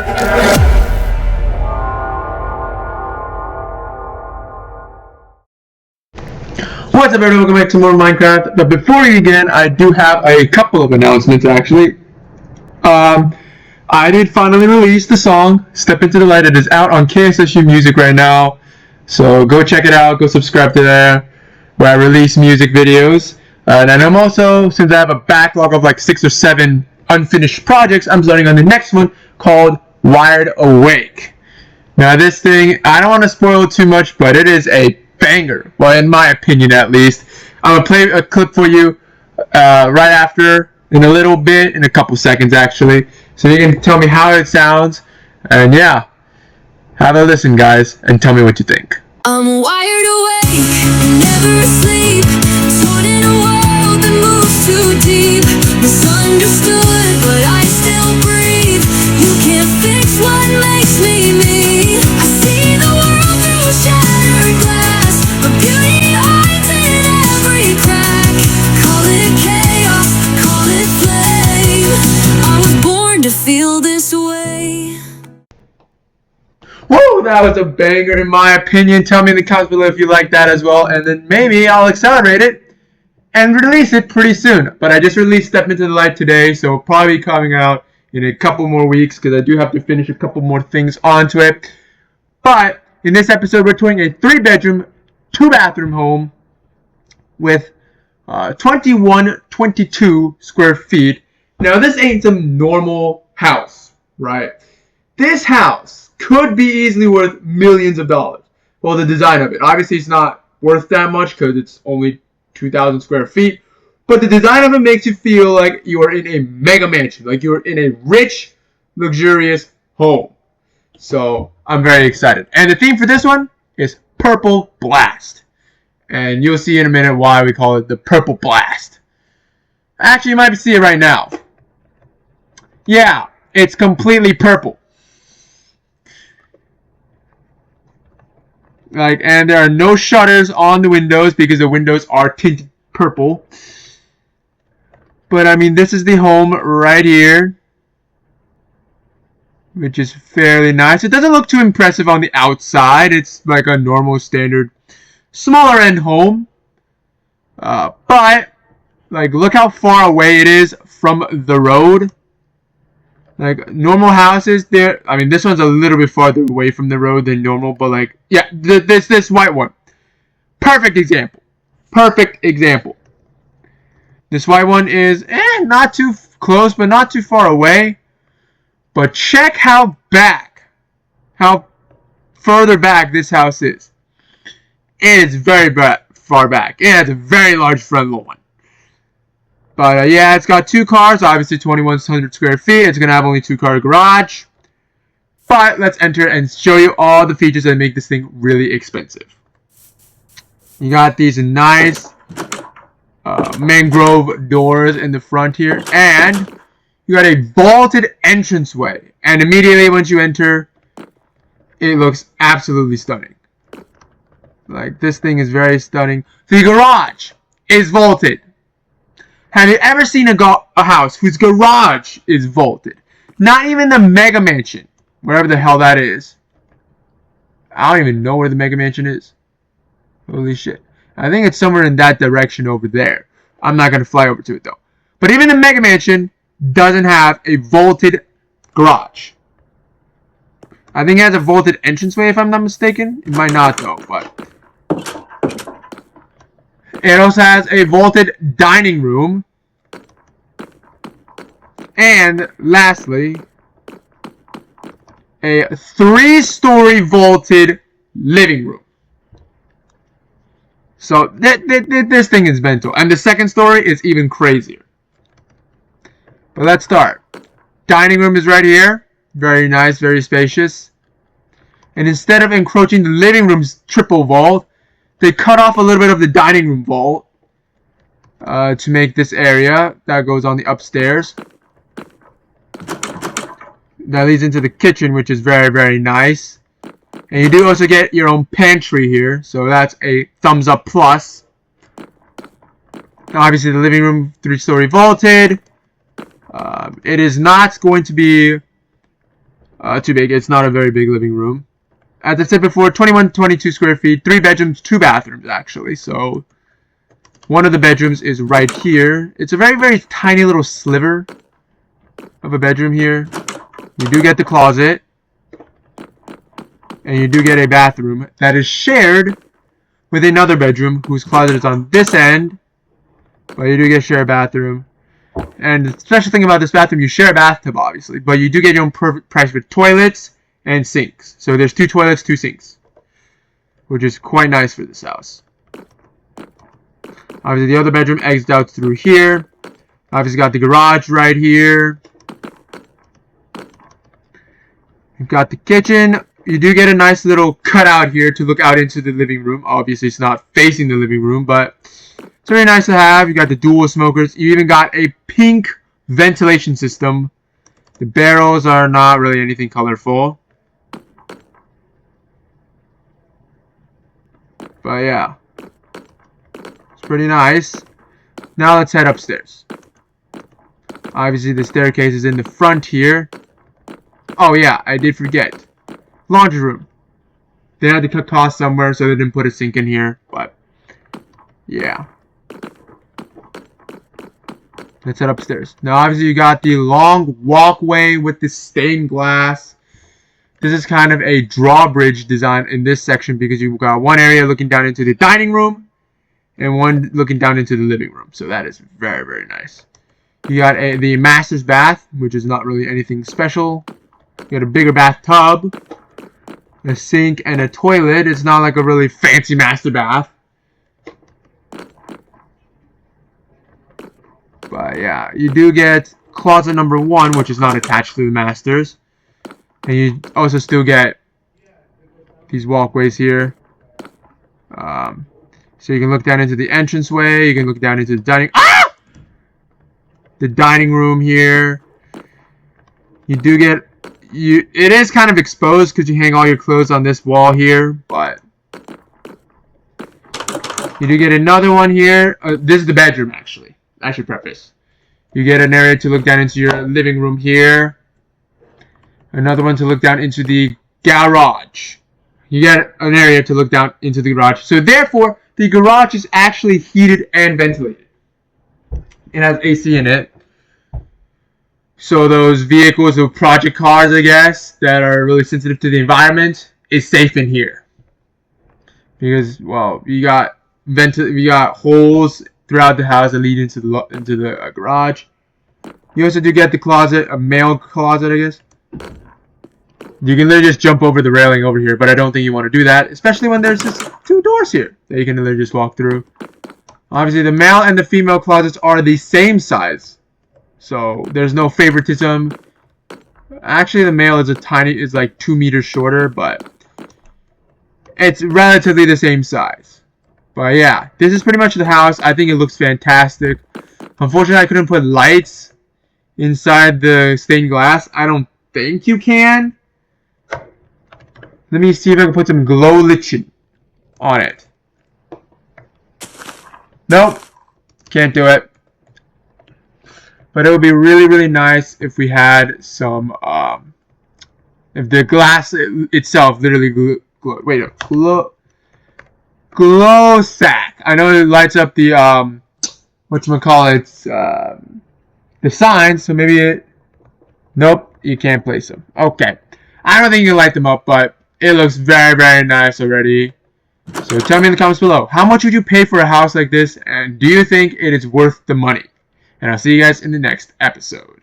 What's up everyone, welcome back to more Minecraft. But before we begin, I do have a couple of announcements actually. I did finally release the song, Step Into the Light. It is out on KSSU Music right now. So go check it out, go subscribe to there, where I release music videos. And I'm also, since I have a backlog of like 6 or 7 unfinished projects, I'm starting on the next one called Wired Awake. Now this thing, I don't want to spoil it too much, but it is a banger. Well, in my opinion at least. I'm going to play a clip for you right after, in a little bit, in a couple seconds actually. So you can tell me how it sounds. And yeah, have a listen guys, and tell me what you think. I'm wired awake, never asleep, torn in a world that moves too deep. Misunderstood, but I still breathe. You can't fix what makes me me. I see the world through shattered glass. A beauty hides in every crack. Call it chaos, call it flame. I was born to feel this way. Whoa, that was a banger in my opinion. Tell me in the comments below if you like that as well, and then maybe I'll accelerate it and release it pretty soon. But I just released Step Into the Light today, so it'll probably be coming out in a couple more weeks because I do have to finish a couple more things onto it. But in this episode, we're touring a 3-bedroom, 2-bathroom home with 2122 square feet. Now, this ain't some normal house, right? This house could be easily worth millions of dollars. Well, the design of it. Obviously, it's not worth that much because it's only 2,000 square feet. But the design of it makes you feel like you are in a mega mansion. Like you're in a rich, luxurious home. So, I'm very excited. And the theme for this one is Purple Blast. And you'll see in a minute why we call it the Purple Blast. Actually, you might see it right now. Yeah, it's completely purple. And there are no shutters on the windows because the windows are tinted purple. But I mean, this is the home right here, which is fairly nice. It doesn't look too impressive on the outside. It's like a normal standard smaller end home. But like, look how far away it is from the road. Like normal houses, I mean, this one's a little bit farther away from the road than normal, but like, yeah, this white one, perfect example. Perfect example. This white one is not too close, but not too far away. But check how further back this house is. It is very far back. It has a very large front lawn. But yeah, it's got 2 cars, obviously 2,100 square feet. It's going to have only 2-car garage. But let's enter and show you all the features that make this thing really expensive. You got these nice mangrove doors in the front here. And you got a vaulted entranceway. And immediately once you enter, it looks absolutely stunning. Like, this thing is very stunning. The garage is vaulted. Have you ever seen a house whose garage is vaulted? Not even the Mega Mansion, wherever the hell that is. I don't even know where the Mega Mansion is. Holy shit. I think it's somewhere in that direction over there. I'm not going to fly over to it though. But even the Mega Mansion doesn't have a vaulted garage. I think it has a vaulted entranceway if I'm not mistaken. It might not though, but... It also has a vaulted dining room. And lastly, a 3-story vaulted living room. So this thing is mental. And the 2nd story is even crazier. But let's start. Dining room is right here. Very nice, very spacious. And instead of encroaching the living room's triple vault, they cut off a little bit of the dining room vault to make this area that goes on the upstairs. That leads into the kitchen, which is very, very nice. And you do also get your own pantry here, so that's a thumbs up plus. Now, obviously, the living room 3-story vaulted. It is not going to be too big. It's not a very big living room. As I said before, 22 square feet, 3 bedrooms, 2 bathrooms actually. So one of the bedrooms is right here. It's a very tiny little sliver of a bedroom here. You do get the closet, and you do get a bathroom that is shared with another bedroom whose closet is on this end, but you do get a shared bathroom. And the special thing about this bathroom, you share a bathtub obviously, but you do get your own price with toilets and sinks. So there's 2 toilets, 2 sinks, which is quite nice for this house. Obviously the other bedroom exits out through here. Obviously got the garage right here. You've got the kitchen. You do get a nice little cutout here to look out into the living room. Obviously it's not facing the living room, but it's very nice to have. You got the dual smokers. You even got a pink ventilation system. The barrels are not really anything colorful. But yeah, it's pretty nice. Now let's head upstairs. Obviously the staircase is in the front here. Oh yeah, I did forget. Laundry room. They had to cut costs somewhere, so they didn't put a sink in here. But yeah. Let's head upstairs. Now obviously you got the long walkway with the stained glass. This is kind of a drawbridge design in this section because you've got one area looking down into the dining room and one looking down into the living room. So that is very nice. You got the master's bath, which is not really anything special. You got a bigger bathtub, a sink, and a toilet. It's not like a really fancy master bath. But yeah, you do get closet number 1, which is not attached to the master's. And you also still get these walkways here. So you can look down into the entranceway. You can look down into the dining room here. You do get it is kind of exposed because you hang all your clothes on this wall here, but you do get another one here. This is the bedroom actually. I should preface. You get an area to look down into your living room here. Another one to look down into the garage. You get an area to look down into the garage. So therefore, the garage is actually heated and ventilated. It has AC in it. So those vehicles or project cars, I guess, that are really sensitive to the environment, is safe in here. Because, well, you got holes throughout the house that lead into the garage. You also do get the closet, a male closet, I guess. You can literally just jump over the railing over here, but I don't think you want to do that, especially when there's just 2 doors here that you can literally just walk through. Obviously, the male and the female closets are the same size, so there's no favoritism. Actually, the male is like 2 meters shorter, but it's relatively the same size. But yeah, this is pretty much the house. I think it looks fantastic. Unfortunately, I couldn't put lights inside the stained glass. I don't think you can. Let me see if I can put some glow lichen on it. Nope. Can't do it. But it would be really nice if we had some, if the glass itself literally glow sack. I know it lights up the, the signs, so maybe it, nope, you can't place them. Okay. I don't think you can light them up, but it looks very nice already. So tell me in the comments below, how much would you pay for a house like this, and do you think it is worth the money? And I'll see you guys in the next episode.